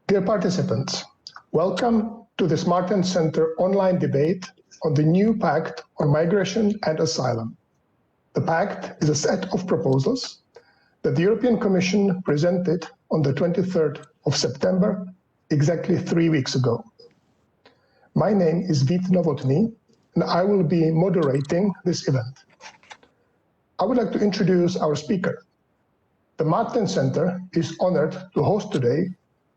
Dear participants, welcome to this Martens Centre online debate on the new Pact on Migration and Asylum. The Pact is a set of proposals that the European Commission presented on the 23rd of September, exactly 3 weeks ago. My name is Vít Novotný, and I will be moderating this event. I would like to introduce our speaker. The Martens Centre is honored to host today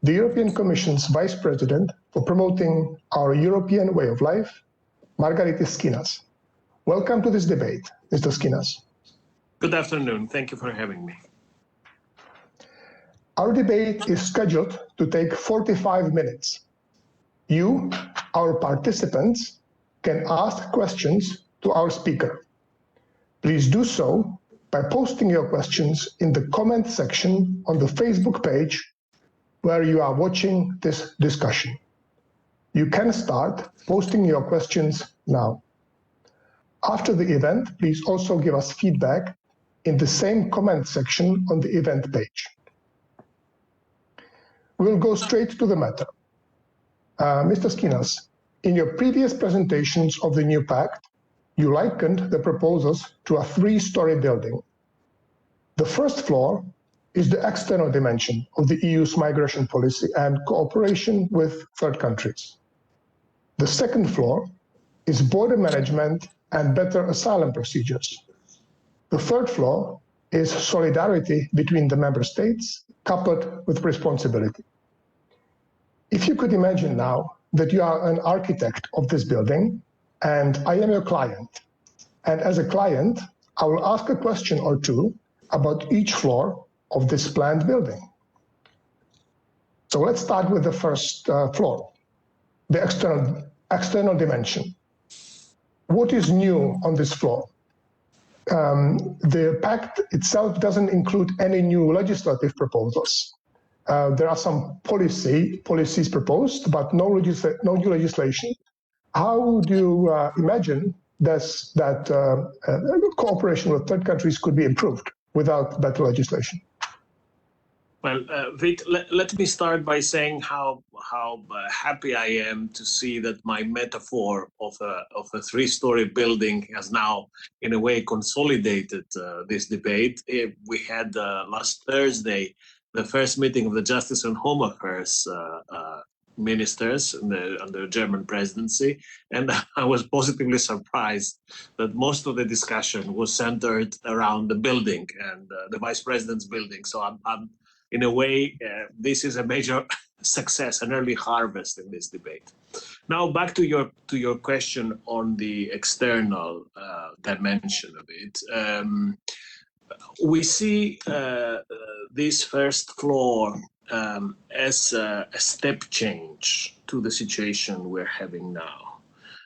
the European Commission's Vice President for promoting our European way of life, Margaritis Schinas. Welcome to this debate, Mr. Schinas. Good afternoon. Thank you for having me. Our debate is scheduled to take 45 minutes. You, our participants, can ask questions to our speaker. Please do so by posting your questions in the comment section on the Facebook page where you are watching this discussion. You can start posting your questions now. After the event, please also give us feedback in the same comment section on the event page. We'll go straight to the matter. Mr. Schinas, in your previous presentations of the new Pact, you likened the proposals to a three-story building. The first floor is the external dimension of the EU's migration policy and cooperation with third countries. The second floor is border management and better asylum procedures. The third floor is solidarity between the member states, coupled with responsibility. If you could imagine now that you are an architect of this building, and I am your client, and as a client, I will ask a question or two about each floor of this planned building. So let's start with the first floor, the external dimension. What is new on this floor? The Pact itself doesn't include any new legislative proposals. There are some policies proposed, but no new legislation. How do you imagine that cooperation with third countries could be improved without better legislation? Well, Vít, let me start by saying how happy I am to see that my metaphor of a three-story building has now, in a way, consolidated this debate. We had last Thursday the first meeting of the Justice and Home Affairs ministers under the German presidency, and I was positively surprised that most of the discussion was centered around the building and the Vice President's building. So I'm in a way, this is a major success, an early harvest in this debate. Now back to your question on the external dimension of it. We see this first floor as a step change to the situation we're having now.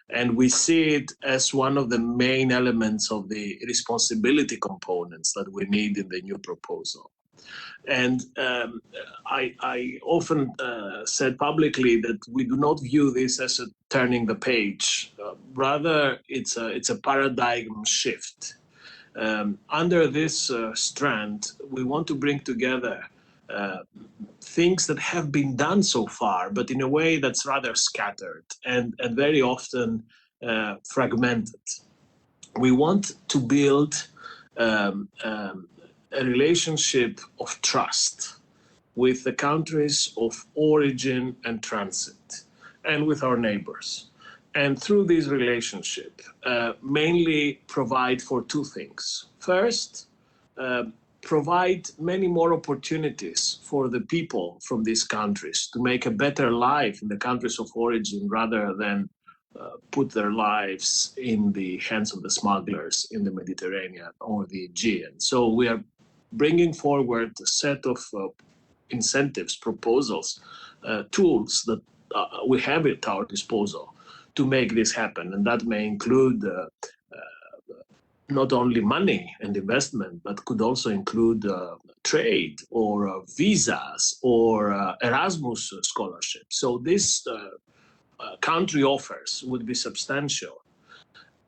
And we see it as one of the main elements of the responsibility components that we need in the new proposal. And I often said publicly that we do not view this as a turning the page. Rather, it's a paradigm shift. Under this strand, we want to bring together things that have been done so far, but in a way that's rather scattered and very often fragmented. We want to build a relationship of trust with the countries of origin and transit and with our neighbors. And through this relationship, mainly provide for two things. First, provide many more opportunities for the people from these countries to make a better life in the countries of origin rather than put their lives in the hands of the smugglers in the Mediterranean or the Aegean. So we are bringing forward a set of incentives, proposals, tools that we have at our disposal to make this happen. And that may include not only money and investment, but could also include trade or visas or Erasmus scholarships. So this country offers would be substantial.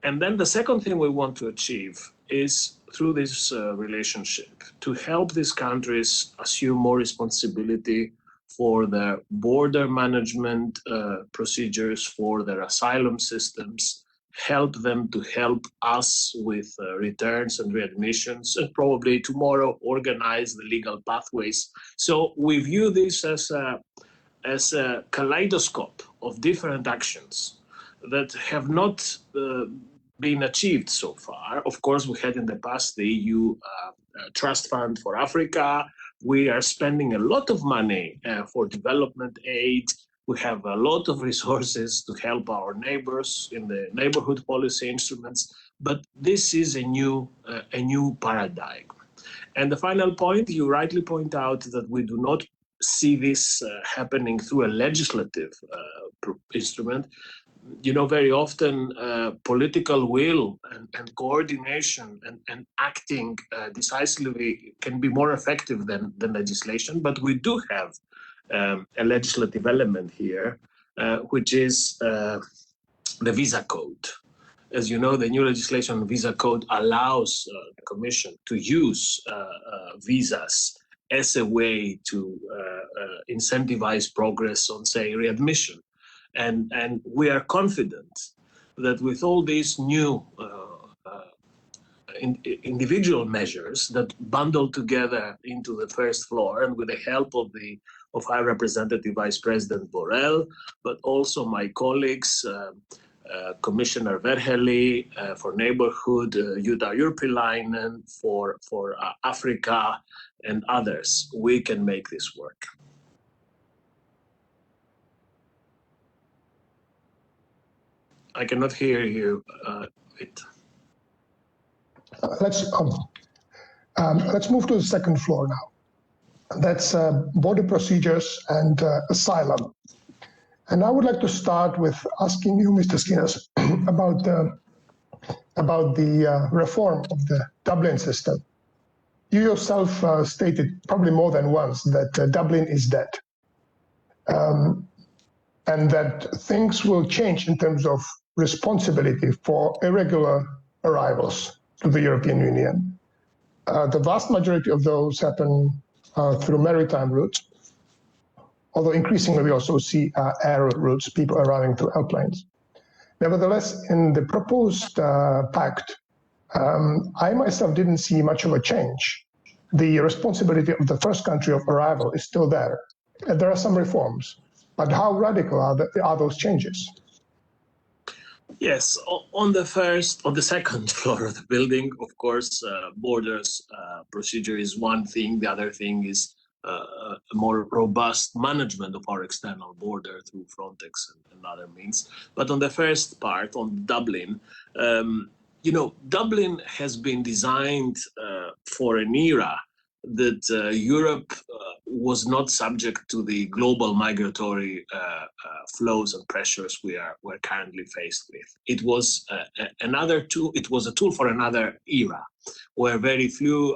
And then the second thing we want to achieve is through this relationship to help these countries assume more responsibility for their border management procedures, for their asylum systems, help them to help us with returns and readmissions, and probably tomorrow organize the legal pathways. So we view this as a kaleidoscope of different actions that have not been achieved so far. Of course, we had in the past the EU Trust Fund for Africa. We are spending a lot of money for development aid. We have a lot of resources to help our neighbors in the neighborhood policy instruments, but this is a new paradigm. And the final point, you rightly point out that we do not see this happening through a legislative instrument. You know, very often political will and coordination and acting decisively can be more effective than legislation, but we do have a legislative element here, which is the visa code. As you know, the new legislation on visa code allows the Commission to use visas as a way to incentivize progress on, say, readmission. And we are confident that with all these new individual measures that bundle together into the first floor, and with the help of High Representative Vice President Borrell, but also my colleagues, Commissioner Verhely for Neighborhood, Jutta Urpilainen for Africa, and others, we can make this work. I cannot hear you. Let's move to the second floor now. That's border procedures and asylum. And I would like to start with asking you, Mr. Schinas, about the reform of the Dublin system. You yourself stated probably more than once that Dublin is dead, and that things will change in terms of responsibility for irregular arrivals to the European Union. The vast majority of those happen through maritime routes, although increasingly we also see air routes, people arriving through airplanes. Nevertheless, in the proposed pact, I myself didn't see much of a change. The responsibility of the first country of arrival is still there. And there are some reforms, but how radical are those changes? Yes, on the second floor of the building, of course, borders procedure is one thing. The other thing is a more robust management of our external border through Frontex and other means. But on the first part, on Dublin, you know, Dublin has been designed for an era that Europe was not subject to the global migratory flows and pressures we're currently faced with. It was another tool. It was a tool for another era, where very few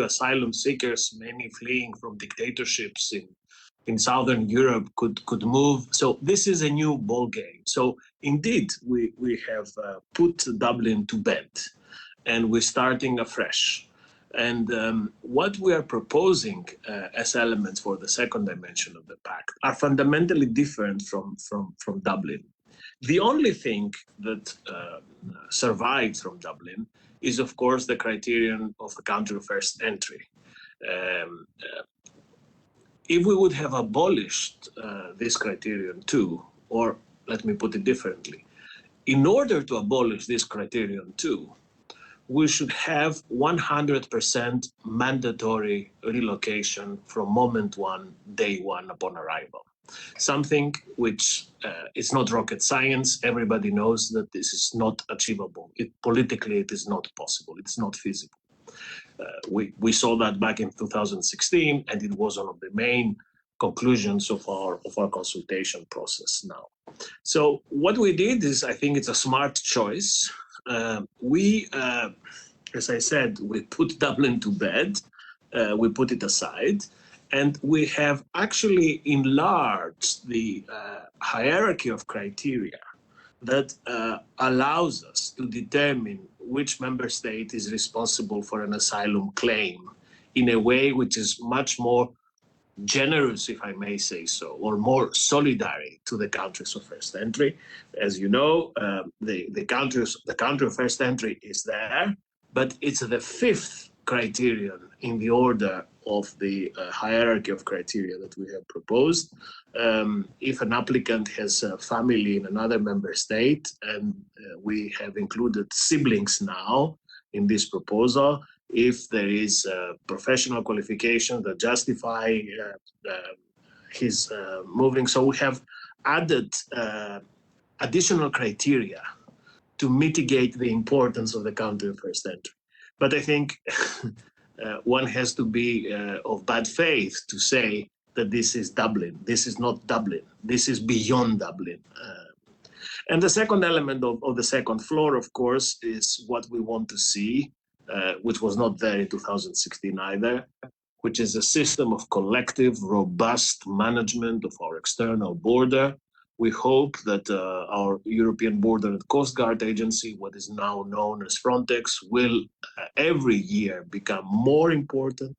asylum seekers, many fleeing from dictatorships in southern Europe, could move. So this is a new ball game. So indeed, we have put Dublin to bed, and we're starting afresh. And what we are proposing as elements for the second dimension of the pact are fundamentally different from Dublin. The only thing that survived from Dublin is, of course, the criterion of the country of first entry. If we would have abolished this criterion too, or let me put it differently, in order to abolish this criterion too, we should have 100% mandatory relocation from moment one, day one upon arrival. Something which is not rocket science. Everybody knows that this is not achievable. Politically, it is not possible. It's not feasible. We saw that back in 2016, and it was one of the main conclusions of our consultation process now. So what we did is, I think it's a smart choice. As I said, we put Dublin to bed, we put it aside, and we have actually enlarged the hierarchy of criteria that allows us to determine which member state is responsible for an asylum claim in a way which is much more generous, if I may say so, or more solidary to the countries of first entry. As you know, the country of first entry is there, but it's the fifth criterion in the order of the hierarchy of criteria that we have proposed. If an applicant has a family in another member state, and we have included siblings now in this proposal, if there is professional qualifications that justify his moving. So we have added additional criteria to mitigate the importance of the country of first entry. But I think one has to be of bad faith to say that this is Dublin. This is not Dublin. This is beyond Dublin. And the second element of the second floor, of course, is what we want to see, which was not there in 2016 either, which is a system of collective, robust management of our external border. We hope that our European Border and Coast Guard Agency, what is now known as Frontex, will every year become more important,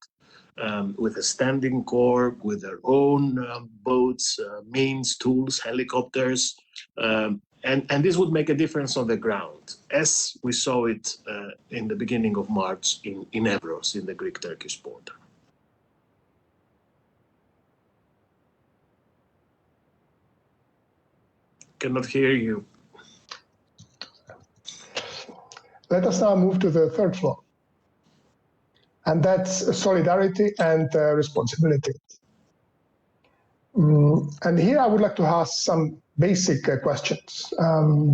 with a standing corps, with their own boats, means, tools, helicopters, and this would make a difference on the ground, as we saw it in the beginning of March in Evros, in the Greek-Turkish border. Cannot hear you. Let us now move to the third floor, and that's solidarity and responsibility. And here I would like to ask some basic questions,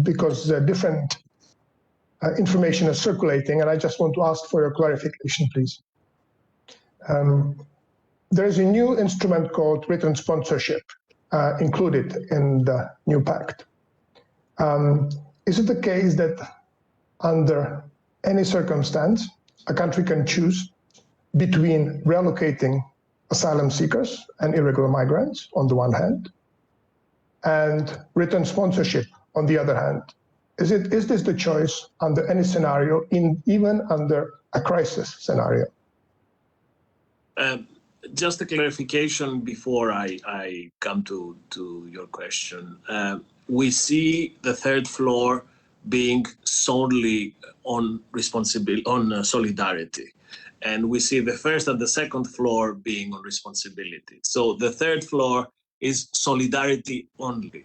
because different information is circulating, and I just want to ask for your clarification, please. There is a new instrument called written sponsorship included in the new pact. Is it the case that under any circumstance, a country can choose between relocating asylum seekers and irregular migrants on the one hand, and written sponsorship on the other hand? Is this the choice under any scenario, even under a crisis scenario? Just a clarification before I come to your question. We see the third floor being solely on solidarity. And we see the first and the second floor being on responsibility. So the third floor is solidarity only.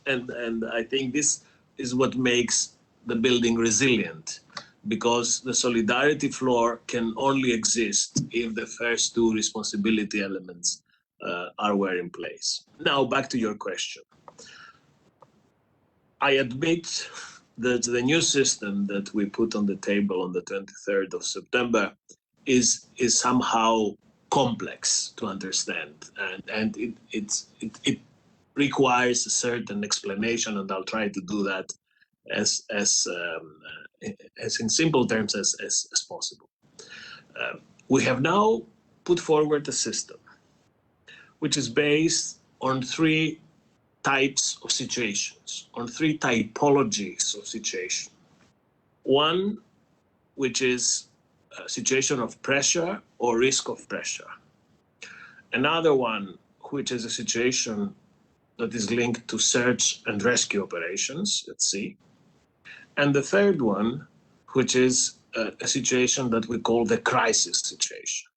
and I think this is what makes the building resilient, because the solidarity floor can only exist if the first two responsibility elements were in place. Now, back to your question. I admit that the new system that we put on the table on the 23rd of September is somehow complex to understand, and it requires a certain explanation, and I'll try to do that as in simple terms as possible. We have now put forward a system which is based on three types of situations, on three typologies of situation. One, which is a situation of pressure or risk of pressure. Another one, which is a situation that is linked to search and rescue operations at sea. And the third one, which is a situation that we call the crisis situation,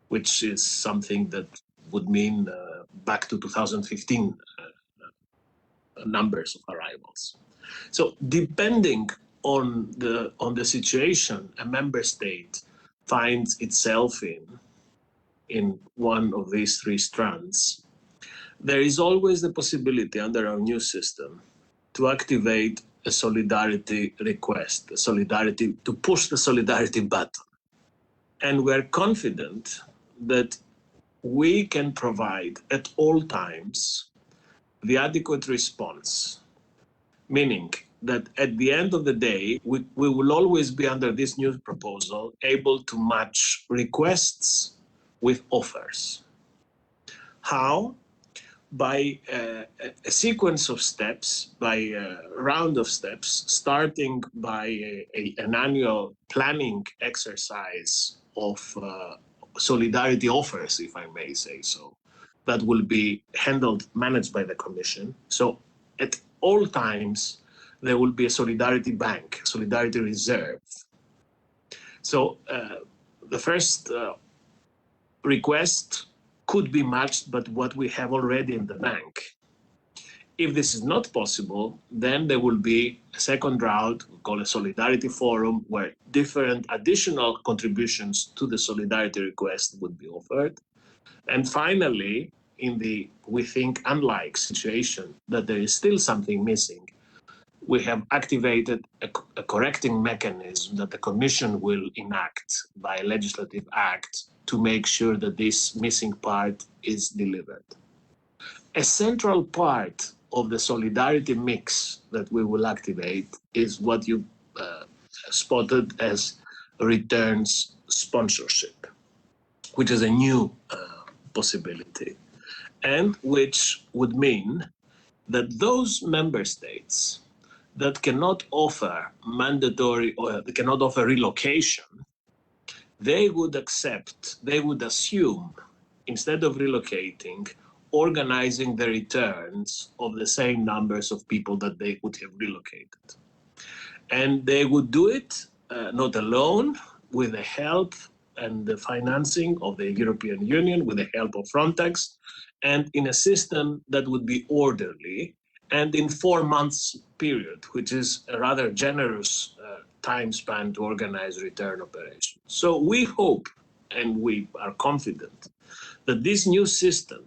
which is something that would mean back to 2015 numbers of arrivals. So depending on the situation a member state finds itself in one of these three strands, there is always the possibility under our new system to activate a solidarity request, to push the solidarity button. And we're confident that we can provide at all times the adequate response, meaning that at the end of the day, we will always be under this new proposal able to match requests with offers. How? By a sequence of steps, by a round of steps, starting by an annual planning exercise of solidarity offers, if I may say so, that will be managed by the Commission. So at all times, there will be a solidarity bank, solidarity reserve. So the first request could be matched by what we have already in the bank. If this is not possible, then there will be a second round, we call a solidarity forum, where different additional contributions to the solidarity request would be offered. And finally, in the, we think, unlike situation that there is still something missing, we have activated a correcting mechanism that the Commission will enact by a legislative act to make sure that this missing part is delivered. A central part of the solidarity mix that we will activate is what you spotted as returns sponsorship, which is a new possibility, and which would mean that those member states that cannot offer mandatory or they cannot offer relocation, they would assume, instead of relocating, organizing the returns of the same numbers of people that they would have relocated. And they would do it not alone, with the help and the financing of the European Union, with the help of Frontex, and in a system that would be orderly and in 4 months period, which is a rather generous time span to organize return operations. So we hope, and we are confident, that this new system,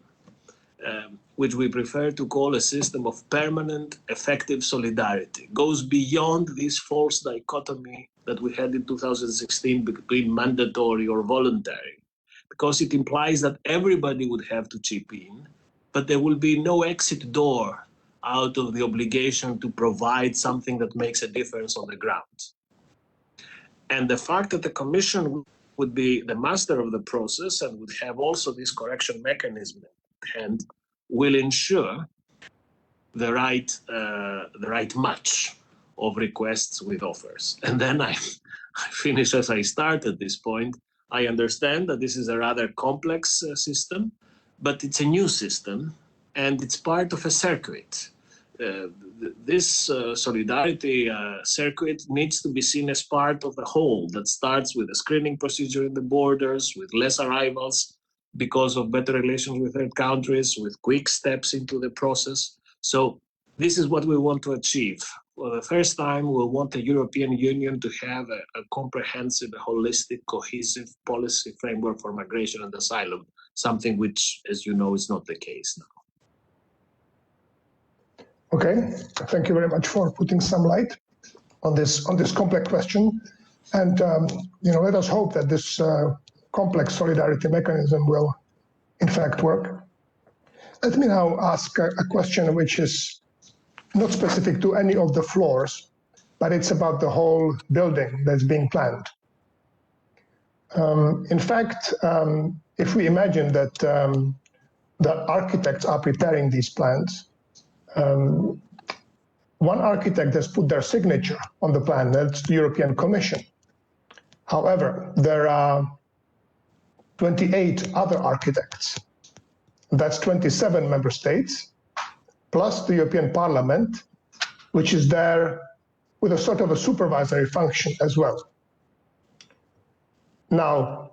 which we prefer to call a system of permanent, effective solidarity, goes beyond this false dichotomy that we had in 2016 between mandatory or voluntary, because it implies that everybody would have to chip in, but there will be no exit door out of the obligation to provide something that makes a difference on the ground. And the fact that the Commission would be the master of the process and would have also this correction mechanism at hand will ensure the right match of requests with offers. And then I finish as I started this point. I understand that this is a rather complex system, but it's a new system and it's part of a circuit. This solidarity circuit needs to be seen as part of a whole that starts with a screening procedure in the borders, with less arrivals because of better relations with third countries, with quick steps into the process. So this is what we want to achieve. For the first time, we want the European Union to have a comprehensive, a holistic, cohesive policy framework for migration and asylum, something which, as you know, is not the case now. Okay, thank you very much for putting some light on this complex question. And let us hope that this complex solidarity mechanism will, in fact, work. Let me now ask a question which is not specific to any of the floors, but it's about the whole building that's being planned. In fact, if we imagine that the architects are preparing these plans, one architect has put their signature on the plan, that's the European Commission. However, there are 28 other architects. That's 27 member states, plus the European Parliament, which is there with a sort of a supervisory function as well. Now,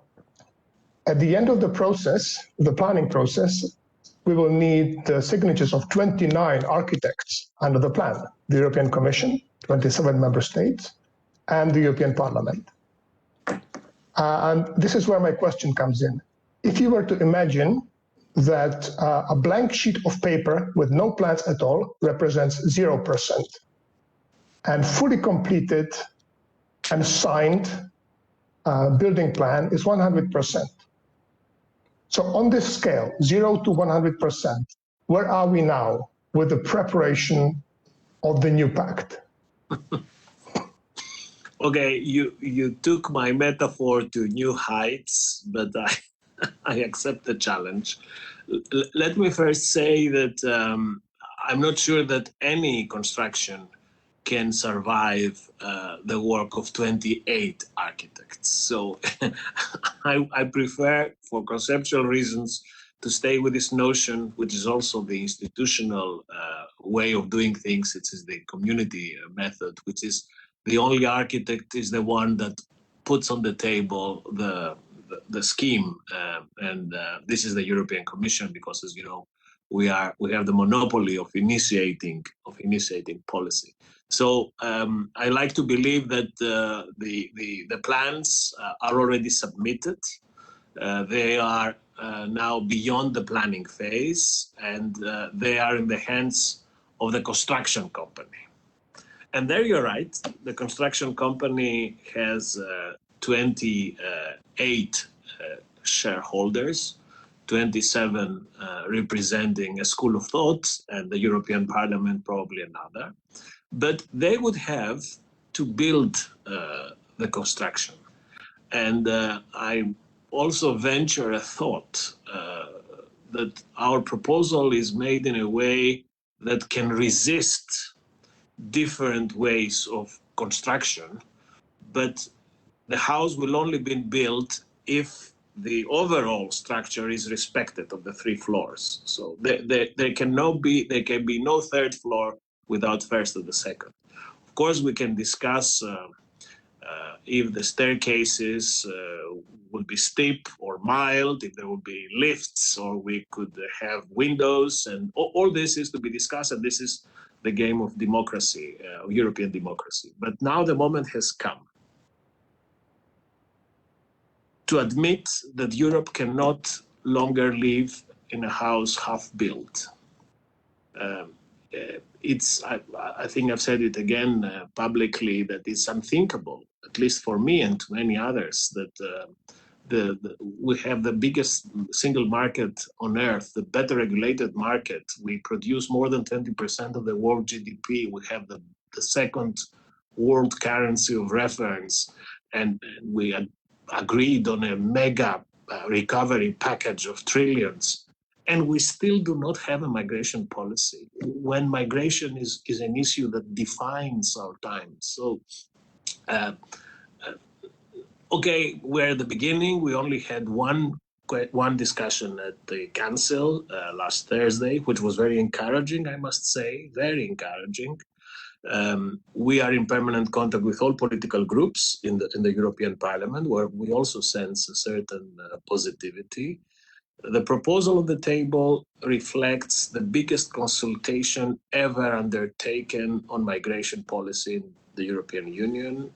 at the end of the process, the planning process, we will need the signatures of 29 architects under the plan, the European Commission, 27 member states, and the European Parliament. And this is where my question comes in. If you were to imagine that a blank sheet of paper with no plans at all represents 0%, and fully completed and signed building plan is 100%. So on this scale, 0 to 100%, where are we now with the preparation of the new pact? Okay, you took my metaphor to new heights, but I accept the challenge. Let me first say that I'm not sure that any construction can survive the work of 28 architects. So I prefer, for conceptual reasons, to stay with this notion, which is also the institutional way of doing things. It is the community method, which is the only architect is the one that puts on the table the scheme, and this is the European Commission, because, as you know, we have the monopoly of initiating policy. So I like to believe that the plans are already submitted. They are now beyond the planning phase, and they are in the hands of the construction company. And there you're right, the construction company has 28 shareholders, 27 representing a school of thought, and the European Parliament probably another. But they would have to build the construction. And I also venture a thought that our proposal is made in a way that can resist different ways of construction, but the house will only be built if the overall structure is respected of the 3 floors. So there can be no third floor without first or the second. Of course, we can discuss if the staircases would be steep or mild, if there would be lifts, or we could have windows, and all this is to be discussed, and this is the game of democracy, European democracy. But now the moment has come to admit that Europe cannot longer live in a house half built. I think I've said it again publicly, that it's unthinkable, at least for me and to many others, that we have the biggest single market on earth, the better regulated market. We produce more than 20% of the world GDP. We have the second world currency of reference, and we agreed on a mega recovery package of trillions. And we still do not have a migration policy, when migration is an issue that defines our times. So, okay, we're at the beginning. We only had one discussion at the Council last Thursday, which was very encouraging, I must say, very encouraging. We are in permanent contact with all political groups in the European Parliament, where we also sense a certain positivity. The proposal on the table reflects the biggest consultation ever undertaken on migration policy in the European Union.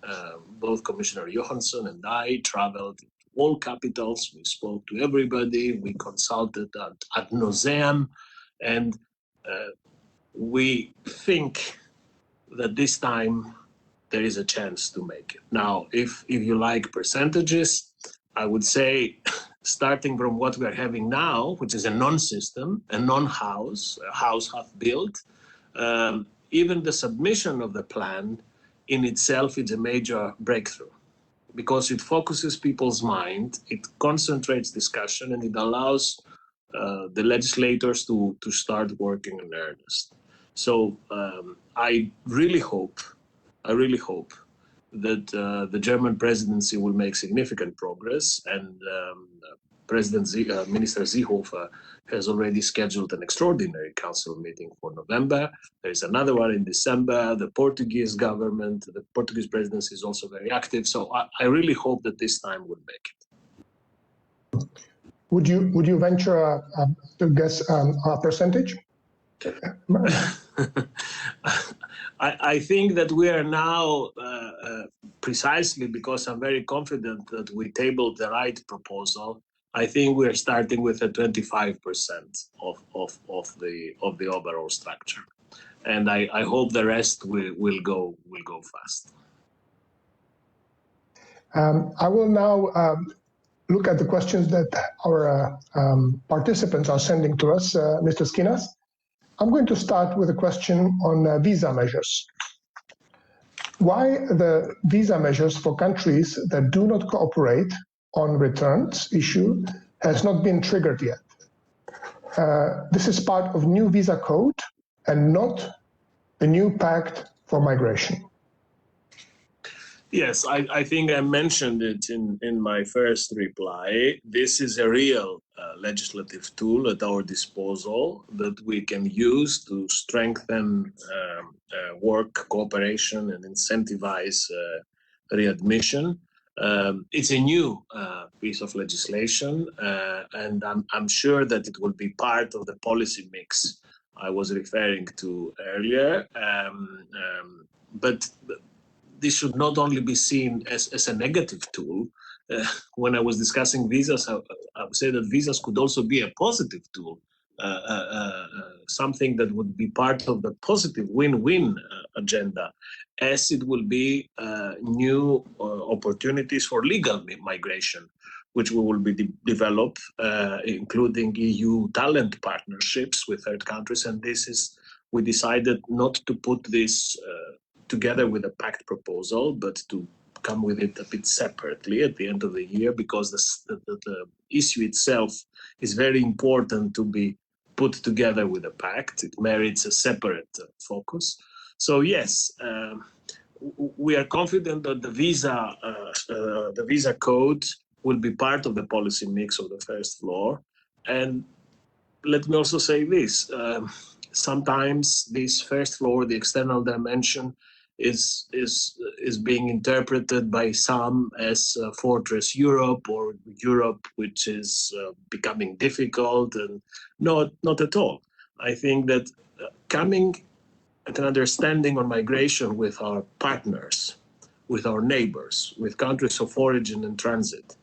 Both Commissioner Johansson and I traveled to all capitals. We spoke to everybody. We consulted ad nauseam, and we think that this time there is a chance to make it. Now, if you like percentages, I would say, starting from what we're having now, which is a non-system, a non-house, a house half built, even the submission of the plan in itself is a major breakthrough, because it focuses people's mind, it concentrates discussion, and it allows the legislators to start working in earnest. So I really hope that the German presidency will make significant progress, and Minister Seehofer has already scheduled an extraordinary council meeting for November. There is another one in December. The Portuguese government, the Portuguese presidency is also very active. So I really hope that this time we'll make it. Would you venture to guess a percentage? I think that we are now, precisely because I'm very confident that we tabled the right proposal, I think we're starting with a 25% of the overall structure, and I hope the rest will go fast. I will now look at the questions that our participants are sending to us, Mr. Schinas. I'm going to start with a question on visa measures. Why the visa measures for countries that do not cooperate on returns issue has not been triggered yet? This is part of new visa code and not the new Pact for migration? Yes, I think I mentioned it in my first reply. This is a real legislative tool at our disposal that we can use to strengthen work cooperation and incentivize readmission. It's a new piece of legislation, and I'm sure that it will be part of the policy mix I was referring to earlier. But this should not only be seen as a negative tool. When I was discussing visas, I would say that visas could also be a positive tool, something that would be part of the positive win-win agenda, as it will be new opportunities for legal migration, which we will be develop, including EU talent partnerships with third countries. And we decided not to put this together with a Pact proposal, but to come with it a bit separately at the end of the year, because the issue itself is very important to be put together with a Pact. It merits a separate focus. So yes, we are confident that the visa code will be part of the policy mix of the first floor. And let me also say this, sometimes this first floor, the external dimension, is being interpreted by some as Fortress Europe, or Europe which is becoming difficult, and not at all. I think that coming at an understanding on migration with our partners, with our neighbors, with countries of origin and transit,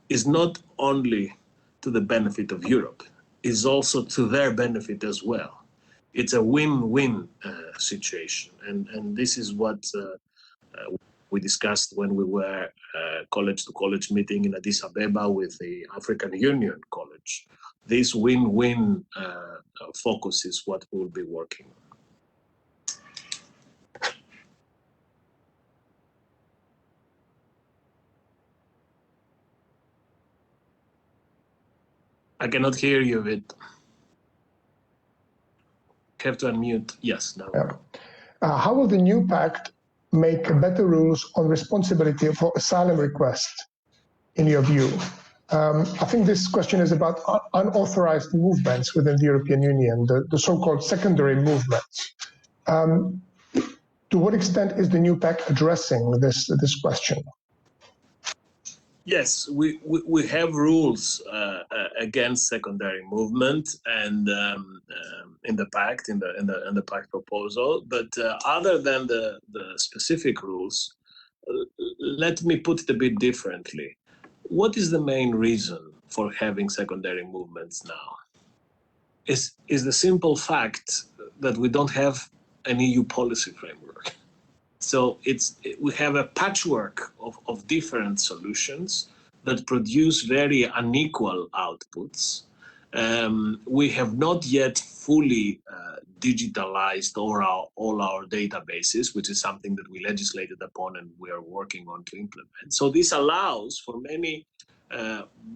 is not only to the benefit of Europe, is also to their benefit as well. It's a win-win situation, and this is what we discussed when we were college-to-college meeting in Addis Ababa with the African Union College. This win-win focus is what we'll be working on. I cannot hear you, Vit. Have to unmute. Yes, now. Yeah. How will the new Pact make better rules on responsibility for asylum requests, in your view? I think this question is about unauthorized movements within the European Union, the so-called secondary movements. To what extent is the new Pact addressing this question? Yes, we have rules against secondary movement, and in the Pact, in the Pact proposal. But other than the specific rules, let me put it a bit differently. What is the main reason for having secondary movements now? Is the simple fact that we don't have an EU policy framework. So we have a patchwork of different solutions that produce very unequal outputs. We have not yet fully digitalized all our databases, which is something that we legislated upon and we are working on to implement. So this allows for many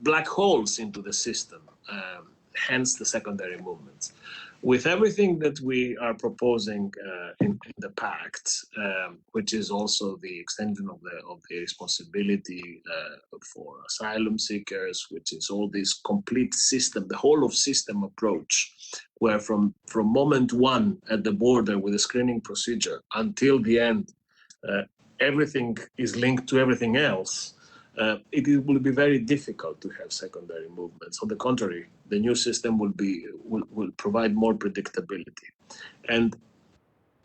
black holes into the system, hence the secondary movements. With everything that we are proposing in the Pact, which is also the extension of the responsibility for asylum seekers, which is all this complete system, the whole of system approach, where from moment one at the border with the screening procedure until the end, everything is linked to everything else. It will be very difficult to have secondary movements. On the contrary, the new system will provide more predictability. And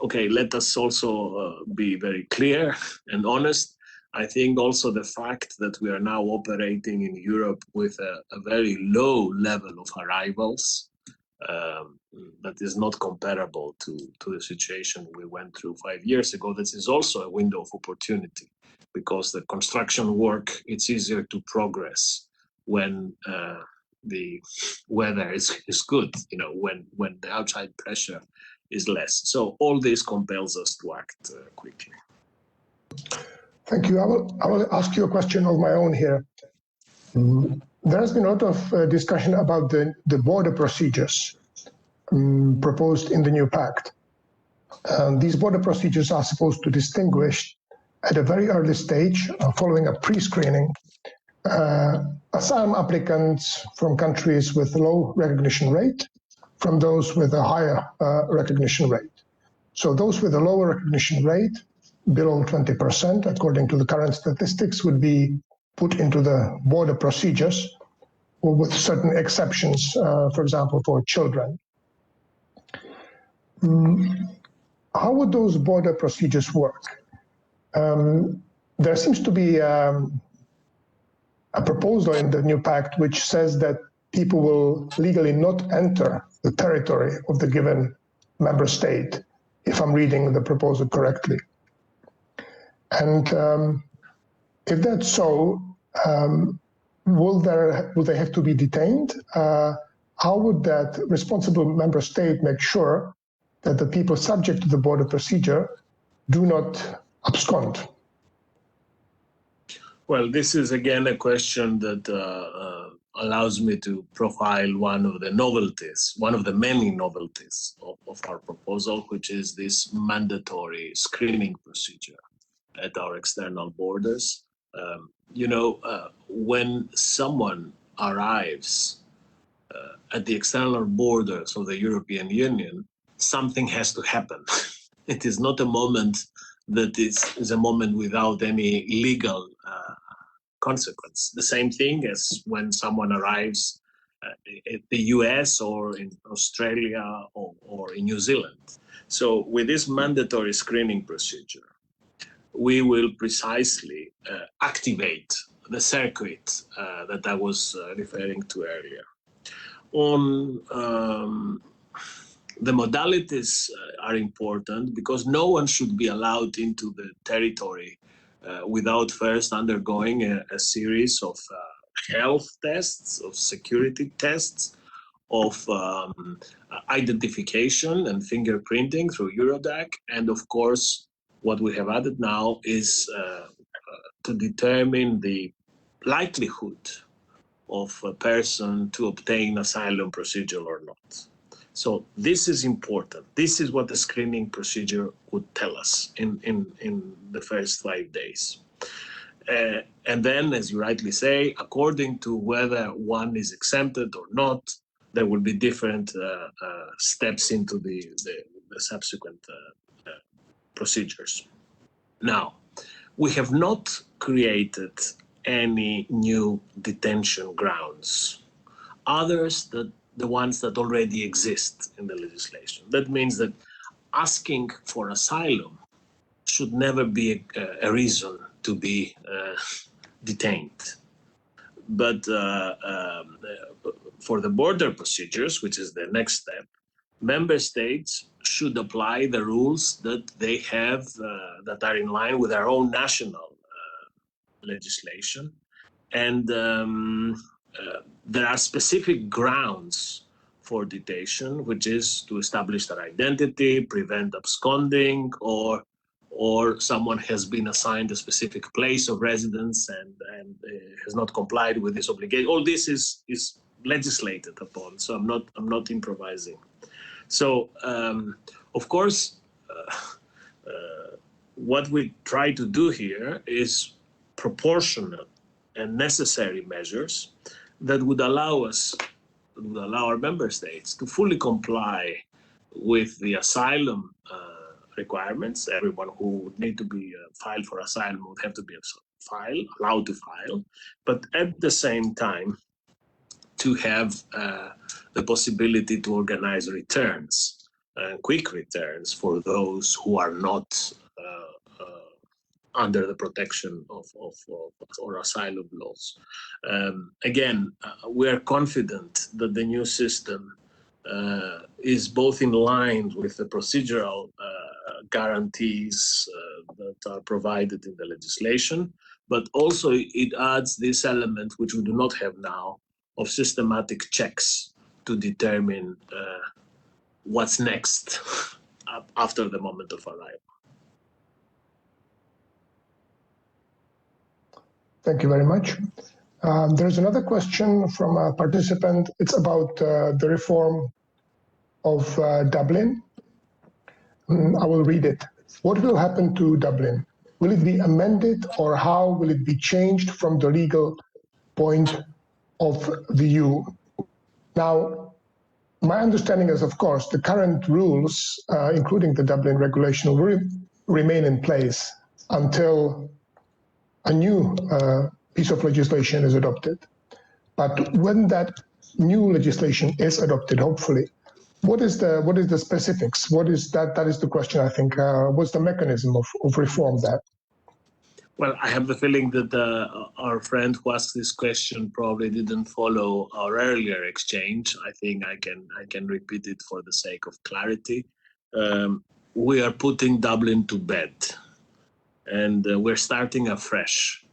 okay, let us also be very clear and honest. I think also the fact that we are now operating in Europe with a very low level of arrivals, that is not comparable to the situation we went through 5 years ago. This is also a window of opportunity, because the construction work, it's easier to progress when the weather is good, when the outside pressure is less. So all this compels us to act quickly. Thank you. I will ask you a question of my own here. There has been a lot of discussion about the border procedures proposed in the new Pact. These border procedures are supposed to distinguish at a very early stage, following a pre-screening, asylum applicants from countries with low recognition rate from those with a higher recognition rate. So those with a lower recognition rate, below 20%, according to the current statistics, would be put into the border procedures, or with certain exceptions, for example, for children. How would those border procedures work? There seems to be a proposal in the new pact which says that people will legally not enter the territory of the given member state, if I'm reading the proposal correctly. And if that's so, will they have to be detained? How would that responsible member state make sure that the people subject to the border procedure do not abscond? Well, this is again a question that allows me to profile one of the novelties, one of the many novelties of our proposal, which is this mandatory screening procedure at our external borders. When someone arrives at the external borders of the European Union, something has to happen. It is not a moment that is a moment without any legal consequence. The same thing as when someone arrives at the US or in Australia or in New Zealand. So with this mandatory screening procedure, we will precisely activate the circuit that I was referring to earlier. On the modalities are important because no one should be allowed into the territory without first undergoing a series of health tests, of security tests, of identification and fingerprinting through Eurodac, and of course, what we have added now is to determine the likelihood of a person to obtain asylum procedure or not. So this is important. This is what the screening procedure would tell us in the first 5 days. And then, as you rightly say, according to whether one is exempted or not, there will be different steps into the subsequent procedures. Now, we have not created any new detention grounds, others than the ones that already exist in the legislation. That means that asking for asylum should never be a reason to be detained. But for the border procedures, which is the next step, member states should apply the rules that they have that are in line with their own national legislation. And there are specific grounds for detention, which is to establish their identity, prevent absconding, or someone has been assigned a specific place of residence and has not complied with this obligation. All this is legislated upon, so I'm not improvising. So, of course, what we try to do here is proportionate and necessary measures that would allow our member states to fully comply with the asylum requirements. Everyone who would need to be filed for asylum would have to be allowed to file, but at the same time to have the possibility to organize returns, quick returns for those who are not under the protection of or asylum laws. Again, we are confident that the new system is both in line with the procedural guarantees that are provided in the legislation, but also it adds this element, which we do not have now, of systematic checks to determine what's next after the moment of arrival. Thank you very much. There's another question from a participant. It's about the reform of Dublin. I will read it. What will happen to Dublin? Will it be amended, or how will it be changed from the legal point of view? Now, my understanding is, of course, the current rules, including the Dublin regulation, will remain in place until a new piece of legislation is adopted. But when that new legislation is adopted, hopefully, what is the specifics? What is that? That is the question, I think. What's the mechanism of reform that? Well, I have the feeling that our friend who asked this question probably didn't follow our earlier exchange. I think I can repeat it for the sake of clarity. We are putting Dublin to bed, and we're starting afresh.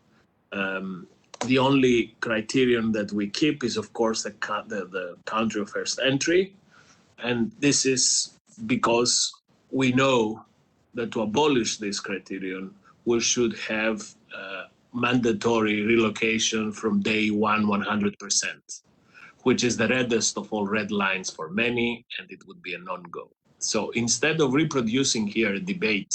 The only criterion that we keep is, of course, the country of first entry, and this is because we know that to abolish this criterion, we should have mandatory relocation from day one, 100%, which is the reddest of all red lines for many, and it would be a non-go. So instead of reproducing here a debate,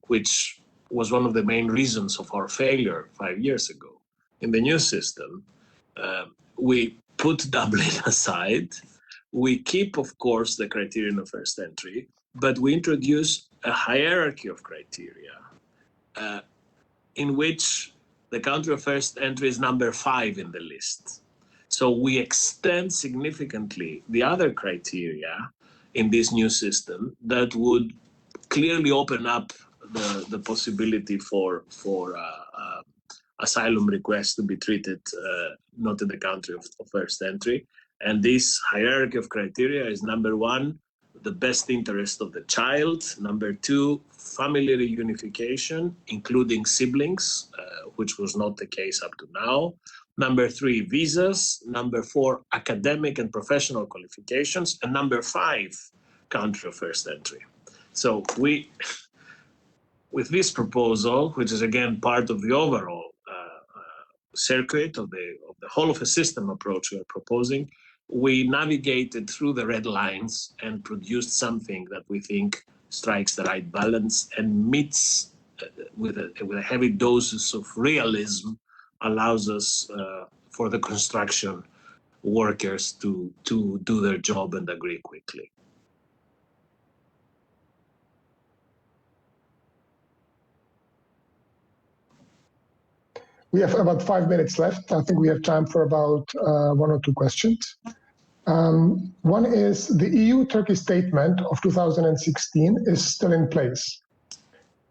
which was one of the main reasons of our failure 5 years ago in the new system, we put Dublin aside. We keep, of course, the criterion of first entry, but we introduce a hierarchy of criteria in which the country of first entry is number 5 in the list. So we extend significantly the other criteria in this new system that would clearly open up the possibility for asylum requests to be treated not in the country of first entry. And this hierarchy of criteria is number 1, the best interest of the child. Number 2, family reunification, including siblings, which was not the case up to now. Number 3, visas. Number 4, academic and professional qualifications. And number 5, country of first entry. So we, with this proposal, which is again part of the overall circuit of the whole of a system approach we are proposing, we navigated through the red lines and produced something that we think strikes the right balance and meets with a heavy doses of realism, allows us for the construction workers to do their job and agree quickly. We have about 5 minutes left. I think we have time for about 1 or 2 questions. One is the EU-Turkey statement of 2016 is still in place.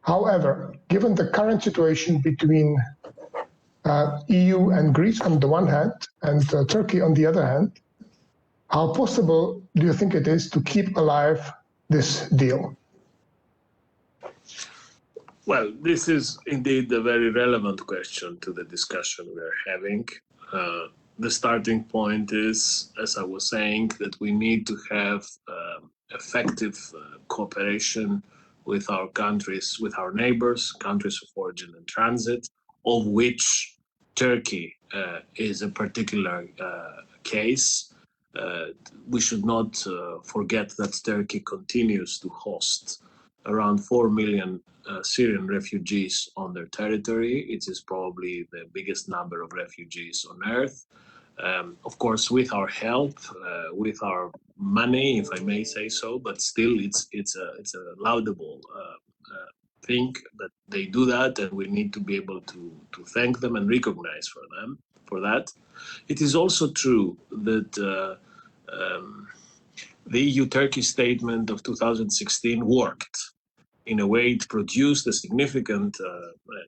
However, given the current situation between EU and Greece on the one hand and Turkey on the other hand, how possible do you think it is to keep alive this deal? Well, this is indeed a very relevant question to the discussion we are having. The starting point is, as I was saying, that we need to have effective cooperation with our countries, with our neighbors, countries of origin and transit, of which Turkey is a particular case. We should not forget that Turkey continues to host around 4 million Syrian refugees on their territory. It is probably the biggest number of refugees on earth. Of course, with our help, with our money, if I may say so, but still it's a laudable thing that they do that, and we need to be able to thank them and recognize for that. It is also true that the EU-Turkey statement of 2016 worked. In a way, it produced a significant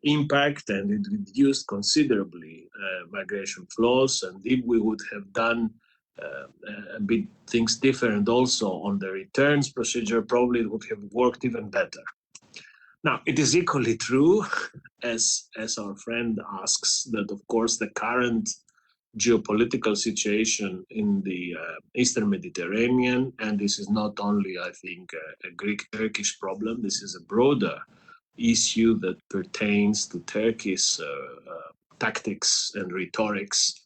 impact, and it reduced considerably migration flows. And if we would have done a bit things different also on the returns procedure, probably it would have worked even better. Now, it is equally true, as our friend asks, that of course the current geopolitical situation in the Eastern Mediterranean, and this is not only, I think, a Greek-Turkish problem, this is a broader issue that pertains to Turkey's tactics and rhetorics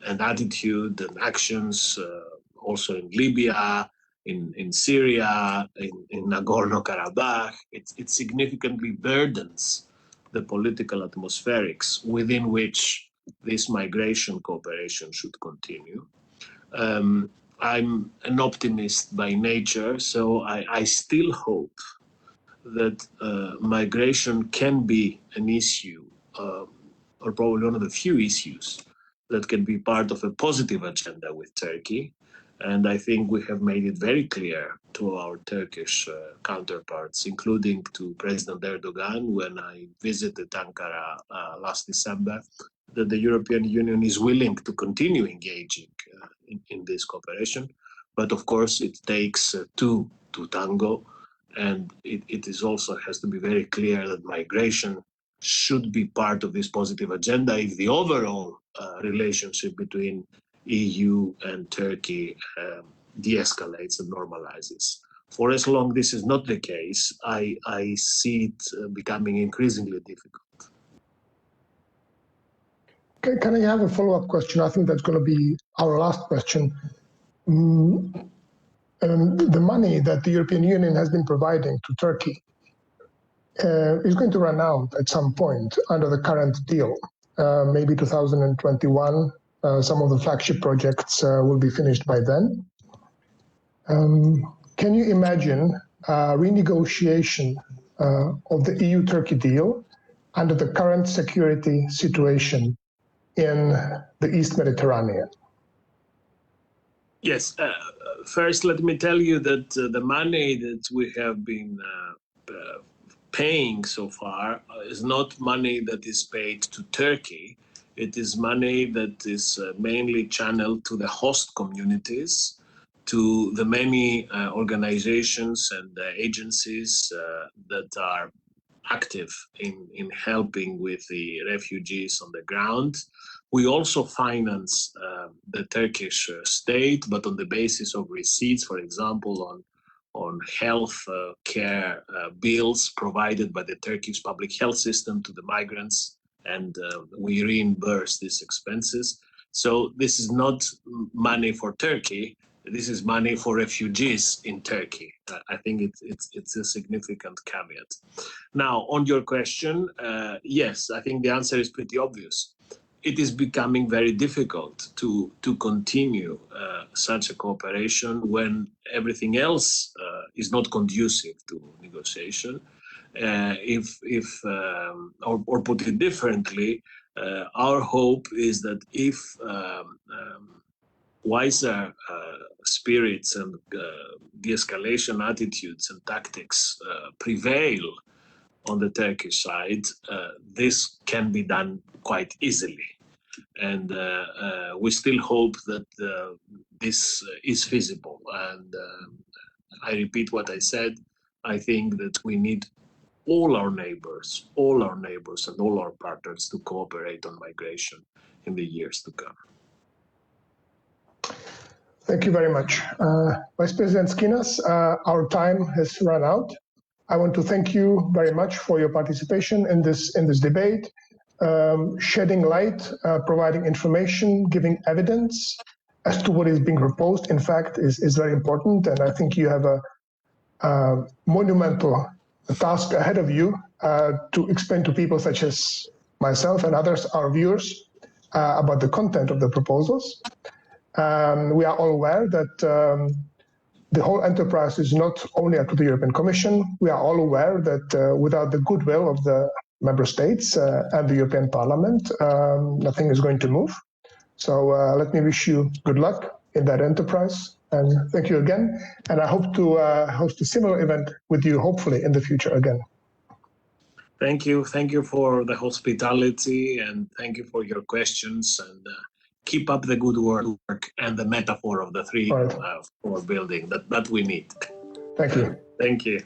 and attitude and actions, also in Libya, in Syria, in Nagorno-Karabakh. It significantly burdens the political atmospherics within which this migration cooperation should continue. I'm an optimist by nature, so I still hope that migration can be an issue, or probably one of the few issues that can be part of a positive agenda with Turkey. And I think we have made it very clear to our Turkish counterparts, including to President Erdogan when I visited Ankara last December, that the European Union is willing to continue engaging in this cooperation. But of course, it takes two to tango. And it is also has to be very clear that migration should be part of this positive agenda if the overall relationship between EU and Turkey de-escalates and normalizes. For as long this is not the case, I see it becoming increasingly difficult. Okay, can I have a follow-up question? I think that's going to be our last question. The money that the European Union has been providing to Turkey is going to run out at some point under the current deal, maybe 2021. Some of the flagship projects will be finished by then. Can you imagine renegotiation of the EU-Turkey deal under the current security situation in the East Mediterranean? Yes. First, let me tell you that the money that we have been paying so far is not money that is paid to Turkey. It is money that is mainly channeled to the host communities, to the many organizations and agencies that are active in helping with the refugees on the ground. We also finance the Turkish state, but on the basis of receipts, for example, on health care bills provided by the Turkish public health system to the migrants, and we reimburse these expenses. So this is not money for Turkey. This is money for refugees in Turkey. I think it's a significant caveat. Now, on your question, yes, I think the answer is pretty obvious. It is becoming very difficult to continue such a cooperation when everything else is not conducive to negotiation. Or put it differently, our hope is that if wiser spirits and de-escalation attitudes and tactics prevail on the Turkish side, this can be done quite easily. And we still hope that this is feasible. And I repeat what I said. I think that we need all our neighbors and all our partners to cooperate on migration in the years to come. Thank you very much. Vice President Schinas, our time has run out. I want to thank you very much for your participation in this debate, shedding light, providing information, giving evidence as to what is being proposed, in fact, is very important. And I think you have a monumental task ahead of you to explain to people such as myself and others, our viewers, about the content of the proposals. We are all aware that the whole enterprise is not only up to the European Commission. We are all aware that without the goodwill of the member states and the European Parliament, nothing is going to move. So let me wish you good luck in that enterprise. And thank you again. And I hope to host a similar event with you, hopefully, in the future again. Thank you. Thank you for the hospitality, and thank you for your questions. And keep up the good work and the metaphor of the three-floor building that we need. Thank you. Thank you.